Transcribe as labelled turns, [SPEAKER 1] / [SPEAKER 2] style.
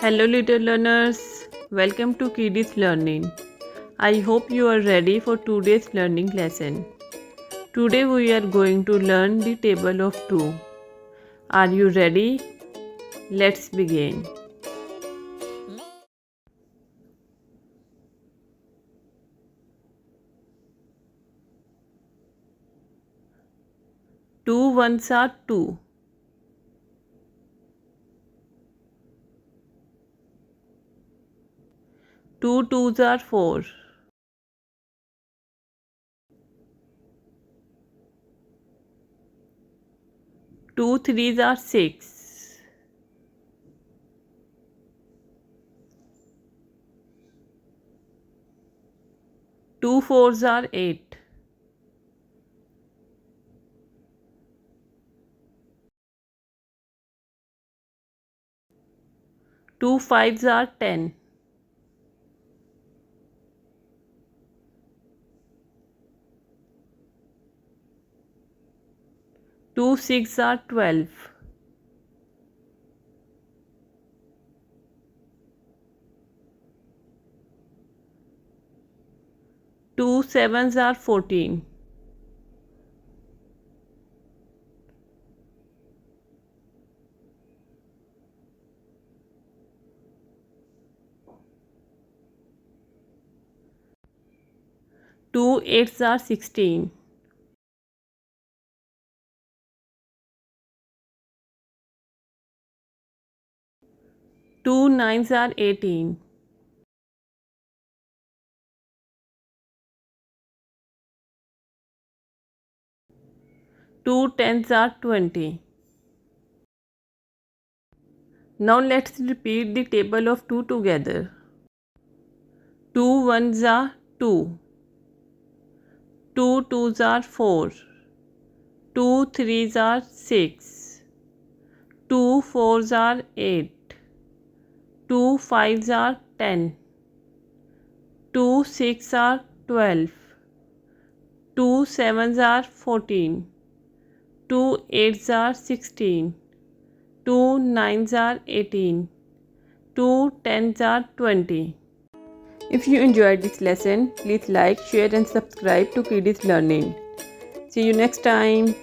[SPEAKER 1] Hello little learners, welcome to Kiddies Learning. I hope you are ready for today's learning lesson. Today we are going to learn the table of 2. Are you ready? Let's begin. Two ones are 2. Two twos are 4. Two threes are 6. Two fours are 8. Two fives are 10. Two sixes are 12. Two sevens are 14. Two eights are 16. Two nines are 18. Two tens are 20. Now let's repeat the table of 2 together. Two ones are 2. Two twos are 4. Two threes are 6. Two fours are 8. Two fives are 10. Two sixes are 12. Two sevens are 14. Two eights are 16. Two nines are 18. Two tens are 20. If you enjoyed this lesson, please like, share and subscribe to Kiddies Learning. See you next time.